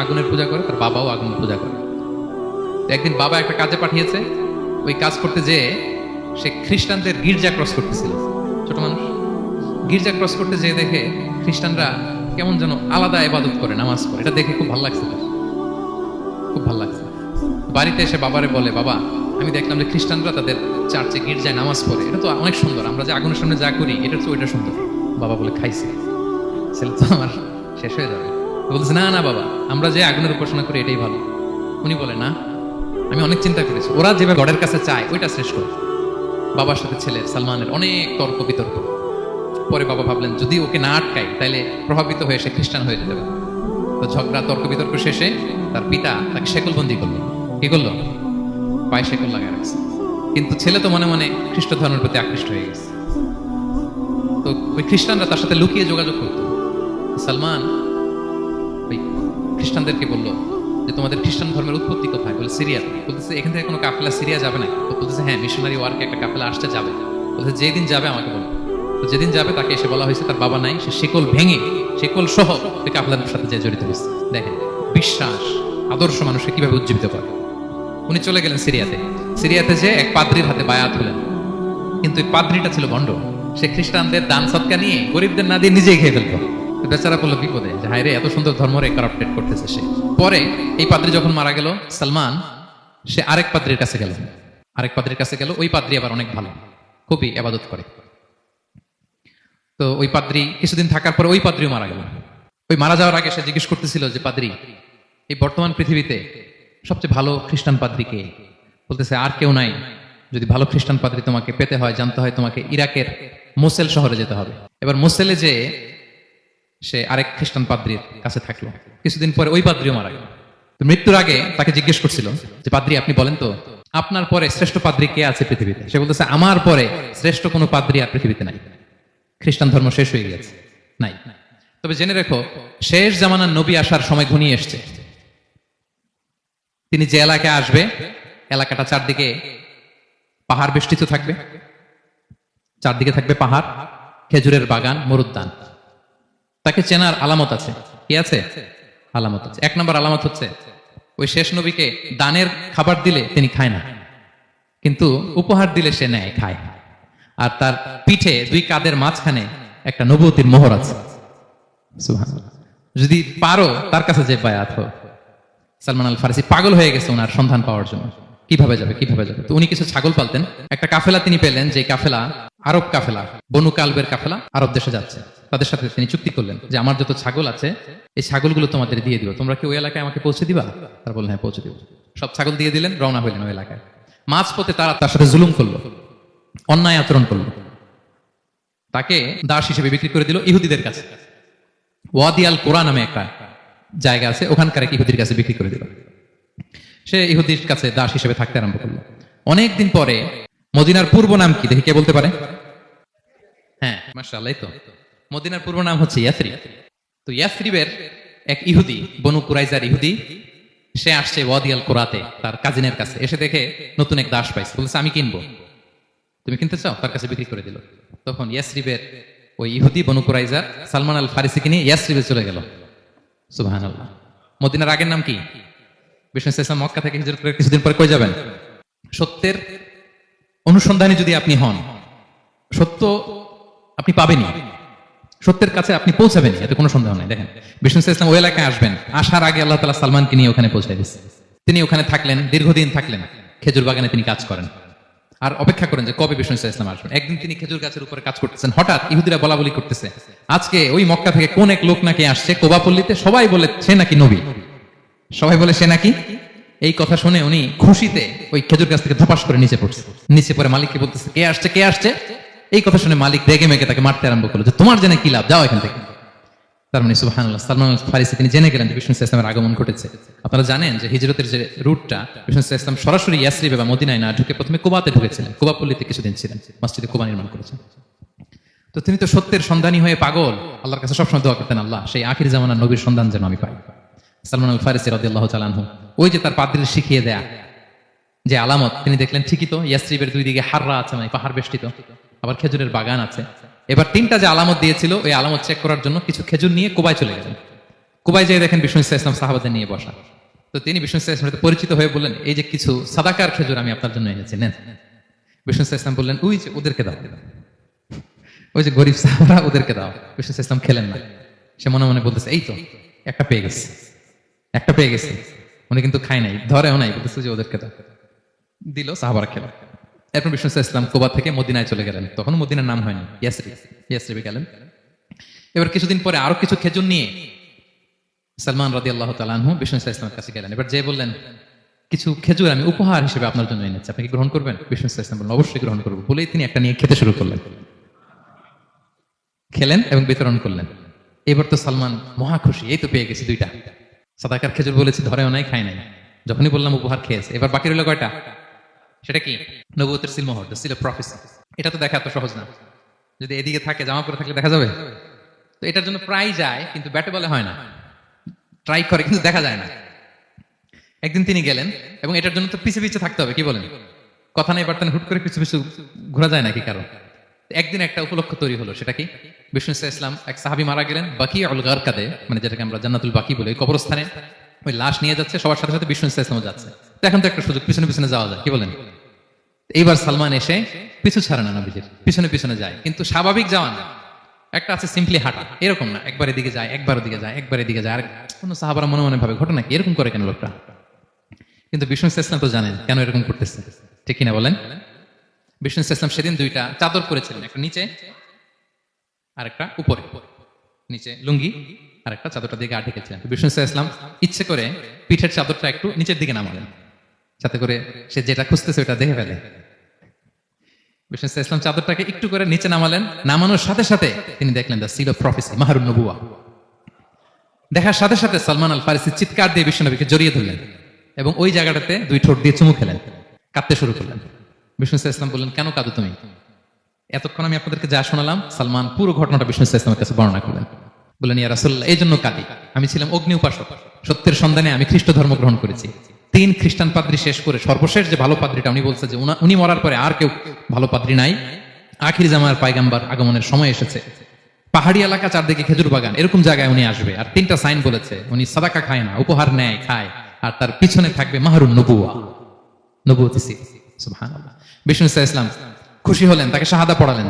আগুনের পূজা করে, তার বাবাও আগুনের পূজা করে। একদিন বাবা একটা কাজে পাঠিয়েছে, ওই কাজ করতে যেয়ে সে খ্রিস্টানদের গির্জা ক্রস করতেছিল। ছোট মানুষ গির্জা ক্রস করতে যেয়ে দেখে খ্রিস্টানরা কেমন যেন আলাদা ইবাদত করে, নামাজ পড়ে। এটা দেখে খুব ভালো লাগছে তার, খুব ভালো লাগছে। বাড়িতে এসে বাবারে বলে, বাবা আমি দেখলাম যে খ্রিস্টানরা তাদের চার্চে গির্জায় নামাজ পড়ে, এটা তো অনেক সুন্দর, আমরা যে আগুনের সামনে যা করি এটা তো ওইটা সুন্দর। বাবা বলে, খাইছে ছেলে তো আমার শেষ হয়ে যাবে। বলতেছে, না না বাবা, আমরা যে আগুনের উপাসনা করি এটাই ভালো। উনি বলে, না আমি অনেক চিন্তা করেছি, ওরা যেভাবে গডের কাছে চায় ওইটা শ্রেষ্ঠ। বাবার সাথে ছেলের সালমানের অনেক তর্ক বিতর্ক। পরে বাবা ভাবলেন যদি ওকে না আটকাই তাহলে প্রভাবিত হয়ে সে খ্রিস্টান হয়ে যেতে পারে। তো ঝগড়া তর্ক বিতর্ক শেষে তার পিতা তাকে শেকলবন্দি করলো। কি করলো? পায়ে শেকল লাগায় রাখছে। কিন্তু ছেলে তো মনে মনে খ্রিস্ট ধর্মের প্রতি আকৃষ্ট হয়ে গেছে। তো ওই খ্রিস্টানরা তার সাথে লুকিয়ে যোগাযোগ করতো। সালমান ওই খ্রিস্টানদেরকে বললো যে তোমাদের খ্রিস্টান ধর্মের উৎপত্তি কোথায়? বলে সিরিয়া। বলতেছে এখান থেকে কোনো কাফেলা সিরিয়া যাবে না? বলতেছে হ্যাঁ, মিশনারি ওয়ার্কে একটা কাফেলা আসতে যাবে। বলতেছে যেদিন যাবে আমাকে বলো। তো যেদিন যাবে তাকে এসে বলা হয়েছে তার বাবা নাই, সে শিকল ভেঙে শিকল সহ ওই কাফেলার সাথে যে জড়িত হয়েছে। দেখেন বিশ্বাস আদর্শ মানুষকে কিভাবে উজ্জীবিত করে। উনি চলে গেলেন সিরিয়াতে। সিরিয়াতে যে এক পাদ্রির হাতে বায়াত হলেন, কিন্তু এই পাদ্রিটা ছিল ভণ্ড। সে খ্রিস্টানদের দান সৎকা নিয়ে গরিবদের না দিয়ে নিজেই খেয়ে ফেলতো। বেচারা পড়লো বিপদে যে হায় রে, এত সুন্দর ধর্মরে কারাপ্টেড করতেছে সে। পরে এই পাদ্রী যখন মারা গেল, সালমান সে আরেক পাদ্রীর কাছে গেল। আরেক পাদ্রীর কাছে গেল, ওই পাদ্রী আবার অনেক ভালো, খুবই ইবাদত করে। তো ওই পাদ্রী কিছুদিন থাকার পর ওই পাদ্রীও মারা গেল। ওই মারা যাওয়ার আগে সে জিজ্ঞেস করতেছিল যে পাদ্রী, এই বর্তমান পৃথিবীতে সবচেয়ে ভালো খ্রিস্টান পাদ্রী কে? বলতেছে আর কেউ নাই। যদি ভালো খ্রিস্টান পাদ্রী তোমাকে পেতে হয়, জানতে হয়, তোমাকে ইরাকের মোসেল শহরে যেতে হবে। এবার মোসেলে যে সে আরেক খ্রিস্টান পাদ্রীর কাছে থাকলো। কিছুদিন পরে ওই পাদ্রীও মারা গেল। তো মৃত্যুর আগে তাকে জিজ্ঞেস করছিল যে পাদ্রী আপনি বলেন তো আপনার পরে শ্রেষ্ঠ পাদ্রী কে আছে পৃথিবীতে? সে বলতেছে আমার পরে শ্রেষ্ঠ কোনো পাদ্রী আর পৃথিবীতে নাই। খ্রিস্টান ধর্ম শেষ হয়ে গেছে, নাই। তবে জেনে রেখো, শেষ জামানার নবী আসার সময় ঘনিয়ে এসছে। তিনি যে এলাকায় আসবে, এলাকাটা চারদিকে পাহাড় বেষ্টিত থাকবে। চারদিকে থাকবে পাহাড়, খেজুরের বাগান, মরুদ্যান। তাকে চেনার আলামত আছে। কি আছে? আলামত আছে। এক নম্বর আলামত হচ্ছে ওই শেষ নবীকে দানের খাবার দিলে তিনি খায় না, কিন্তু উপহার দিলে সে নেয়, খায়। আর তার পিঠে দুই কাঁধের মাঝখানে একটা নবুয়তির মোহর আছে। সুবহানাল্লাহ। যদি পারো তার কাছে যে বায়াত হোক। সালমান আল ফারিসি পাগল হয়ে গেছে ওনার সন্ধান পাওয়ার জন্য। কিভাবে যাবে, কিভাবে যাবে? তো উনি কিছু ছাগল পালতেন। একটা কাফেলা তিনি পেলেন, যে কাফেলা আরব কাফেলা, বনু কালবের কাফেলা আরব দেশে যাচ্ছে। তাদের সাথে তিনি চুক্তি করলেন যে আমার যত ছাগল আছে এই ছাগলগুলো তোমাদের দিয়ে দিব, তোমরা কি ওই এলাকায় আমাকে পৌঁছে দিবা? তারা বললেন হ্যাঁ পৌঁছে দিব। সব ছাগল দিয়ে দিলেন, রওনা হইলেন ওই এলাকায়। মাঝপথে তারা তার সাথে জুলুম করলো, অন্যায় আচরণ করলো। তাকে দাস হিসেবে বিক্রি করে দিল ইহুদিদের কাছে। ওয়াদি আল কোরআন নামে একটা জায়গা আছে, ওখানকার এক ইহুদির কাছে বিক্রি করে দিল। সে ইহুদির কাছে দাস হিসেবে থাকতে আরম্ভ করলো। অনেকদিন পরে মদিনার পূর্ব নাম কি দেখি কে বলতে পারে? হ্যাঁ মাশাআল্লাহ, তো মদিনার পূর্ব নাম হচ্ছে ইয়াসরিব। তো ইয়াসরিবের এক ইহুদি, বনু কুরাইজার ইহুদি, সে আসছে ওয়াদি আল কোরাতে তার কাজিনের কাছে। এসে দেখে নতুন এক দাস পাইছে, বলছে আমি কিনবো, তুমি কিনতে চাও? তার কাছে বিক্রি করে দিল। তখন ইয়াসরিবের ওই ইহুদি বনু কুরাইজার সালমান আল ফারিসিকে নিয়ে ইয়াসরিবে চলে গেল। সুবহানাল্লাহ। মদিনার আগের নাম কি? বিষ্ণু ইসলাম মক্কা থেকে হিজরত করে কিছুদিন পরে কই যাবেন? সত্যের অনুসন্ধানী যদি আপনি হন, সত্য আপনি পাবেনই, সত্যের কাছে আপনি পৌঁছাবেন, এতে কোনো সন্দেহ নাই। দেখেন বিষ্ণু ইসলাম ওই এলাকায় আসবেন, আসার আগে আল্লাহ তাআলা সালমানকে নিয়ে ওখানে পৌঁছায় দিচ্ছে। তিনি ওখানে থাকলেন, দীর্ঘদিন থাকলেন, খেজুর বাগানে তিনি কাজ করেন। আর অপেক্ষা করেন যে কবে বিষ্ণু ইসলাম আসবেন। একদিন তিনি খেজুর গাছের উপরে কাজ করতেছেন, হঠাৎ ইহুদিরা বলা বলি করতেছে আজকে ওই মক্কা থেকে কোন এক লোক নাকি আসছে কোবাপল্লীতে, সবাই বলে সে নাকি নবী, সবাই বলে সে নাকি। এই কথা শুনে উনি খুশিতে ওই খেজুর গাছ থেকে ধপাস করে নিচে পড়ছে। নিচে পড়ে মালিককে বলতেছে কে আসছে, কে আসছে। এই কথা শুনে মালিক রেগে মেগে তাকে মারতে আরম্ভ করলো যে তোমার জেনে কি লাভ, যাও এখান থেকে। তার মানে সুবহানাল্লাহ, সালমান আল ফারিসি তিনি জেনে গেলেন যে বিষ্ণু ইসলামের আগমন ঘটেছে। আপনারা জানেন যে হিজরতের যে রুটটা, বিষ্ণু ইসলাম সরাসরি ইয়াসরিবে বা মদিনায় না ঢুকে প্রথমে কুবাতে ঢুকেছিলেন, কুবাপল্লীতে কিছুদিন ছিলেন, মসজিদে কুবা নির্মাণ করেছেন। তো তিনি তো সত্যের সন্ধানী হয়ে পাগল, আল্লাহর কাছে সবসময় দোয়া করতেন, আল্লাহ সেই আখির জামানার নবীর সন্ধান যেন আমি পাই। সালমান আল ফারিসি রাদিয়াল্লাহু তাআলা আনহু ওই যে তার পাদ্রীর শিখিয়ে দেয়া যে আলামত, তিনি দেখলেন ঠিকই তো ইয়াসরিবের দুই দিকে হাররা আছে, মানে পাহাড় বেষ্টিত, আবার খেজুরের বাগান আছে। এবার তিনটা যে আলামত দিয়েছিল ওই আলামত চেক করার জন্য কিছু খেজুর নিয়ে কুবায় চলে গেলেন। কুবায় যেয়ে দেখেন বিষ্ণু ইসলাম সাহাবাদের নিয়ে বসা। তো তিনি বিষ্ণু ইসলামের সাথে পরিচিত হয়ে বললেন, এই যে কিছু সাদাকার খেজুর আমি আপনার জন্য এনেছি, নেন। বিষ্ণু ইসলাম বললেন, ওই যে ওদেরকে দাও, ওই যে গরিব সাহাবারা, ওদেরকে দাও। বিষ্ণু ইসলাম খেলেন না। সে মনে মনে বলতেছে, এই তো একটা পেয়ে গেছে, একটা পেয়ে গেছে। উনি কিন্তু খায় নাই, ধরেও নাই, বলতেছে যে ওদেরকে দাও। দিল, সাহাবারা খেল। এরপর বিষ্ণু ইসলাম কুবা থেকে মদিনায় চলে গেলেন। তখন মদিনার নাম হয়নি, ইয়াসরিবে গেলেন। এবার কিছুদিন পরে আরো কিছু খেজুর নিয়ে সালমান রাদিয়াল্লাহু তাআলা আনহু বিষ্ণু ইসলামের কাছে গেলেন। এবার যে বললেন, কিছু খেজুর আমি উপহার হিসেবে আপনার জন্য এনেছি, আপনি কি গ্রহণ করবেন? বিষ্ণু ইসলাম বললেন, অবশ্যই গ্রহণ করবো। বলেই তিনি একটা নিয়ে খেতে শুরু করলেন, খেলেন এবং বিতরণ করলেন। এবার তো সালমান মহা খুশি, এই তো পেয়ে গেছি দুইটা সাদাকার খেজুর, বলেছি ধরেও নাই, খাই নাই। যখনই বললাম উপহার খেয়েছে। এবার বাকি রইল কয়টা? সেটা কি? নবুয়তের সিলমোহর, দ্য সিল অফ প্রফেসি। এটা তো দেখা এত সহজ না। যদি এদিকে থাকে, জামা পরে থাকলে দেখা যাবে? তো এটার জন্য প্রায় যায়, কিন্তু ব্যাটে বলে হয় না। ট্রাই করে কিন্তু দেখা যায় না। একদিন তিনি গেলেন এবং এটার জন্য তো পিছে পিছে থাকতে হবে, কি বলেন? কথা নেই বার্তা নেই, হুট করে পিছু পিছু ঘোরা যায় নাকি কারণ? একদিন একটা উপলক্ষ তৈরি হলো, সেটা কি? বিষ্ণু ইসলাম এক সাহাবী মারা গেলেন বাকি আল গারকাদে, মানে যেটাকে আমরা জান্নাতুল বাকি বলি, ওই কবরস্থানে ওই লাশ নিয়ে যাচ্ছে, সবার সাথে সাথে বিষ্ণু ইসলামও যাচ্ছে। তো এখন তো একটা সুযোগ, পিছনে পিছনে যাওয়া যায়, কি বলেন? এইবার সালমান এসে পিছু ছাড়ে না, নবীজির পিছনে পিছনে যায়, কিন্তু স্বাভাবিক যাওয়া না। একটা আছে সিম্পলি হাঁটা, এরকম না, একবার এদিকে যায়, একবার ওদিকে যায়, একবার এদিকে যায়। আর কোন সাহাবারা মনে মনে ভাবে, ঘটনা কি, এরকম করে কেন লোকটা? কিন্তু বিষ্ণু ইসলাম তো জানেন কেন এরকম করতেছে, ঠিক কিনা বলেন? বিষ্ণু ইসলাম সেদিন দুইটা চাদর পরেছিলেন, একটা নিচে আর একটা উপরে। নিচে লুঙ্গি আর একটা চাদরটা দিয়ে গা ঢেকেছিলেন। বিষ্ণু ইসলাম ইচ্ছে করে পিঠের চাদরটা একটু নিচের দিকে নামালেন, যাতে করে সে যেটা খুঁজতেছে ওটা দেখে ফেলে। বিষ্ণু ইসলাম চাদরটাকে একটু করে নিচে নামালেন, নামানোর সাথে সাথে তিনি দেখলেন দ্য সিল অফ প্রফেসি, মাহরুন নবুয়া। দেখার সাথে সাথে সালমান আল ফারিসি চিৎকার দিয়ে বিষ্ণুনবীকে জড়িয়ে ধরলেন এবং ওই জায়গাটাতে দুই ঠোঁট দিয়ে চুমু খেলেন, কাঁদতে শুরু করলেন। বিষ্ণু ইসলাম বললেন, কেন কাঁদো তুমি? এতক্ষণ আমি আপনাদেরকে যা শোনালাম, সালমান পুরো ঘটনাটা বিষ্ণু ইসলামের কাছে বর্ণনা করলেন। বললেন, ইয়া রাসূলুল্লাহ, এই জন্য কাঁদি। আমি ছিলাম অগ্নি উপাসক, সত্যের সন্ধানে আমি খ্রিস্ট ধর্ম গ্রহণ করেছি। 3 খ্রিস্টান পাদ্রী শেষ করে সর্বশেষ যে ভালো পাদ্রীটা, উনি বলছে যে উনি মরার পরে আর কেউ ভালো পাদ্রী নাই, আখির জামার পায়গাম্বার আগমনের সময় এসেছে। পাহাড়ি এলাকা, চারদিকে খেজুর বাগান, এরকম জায়গায় উনি আসবে। আর 3টা সাইন বলেছে, উনি সাদাকা খায় না, উপহার নেয়, খায়, আর তার পিছনে থাকবে মাহরুন নবুয়া, নবুয়তি সিল। সুবহানাল্লাহ। বিষ্ণু ইসলাম খুশি হলেন, তাকে শাহাদা পড়ালেন।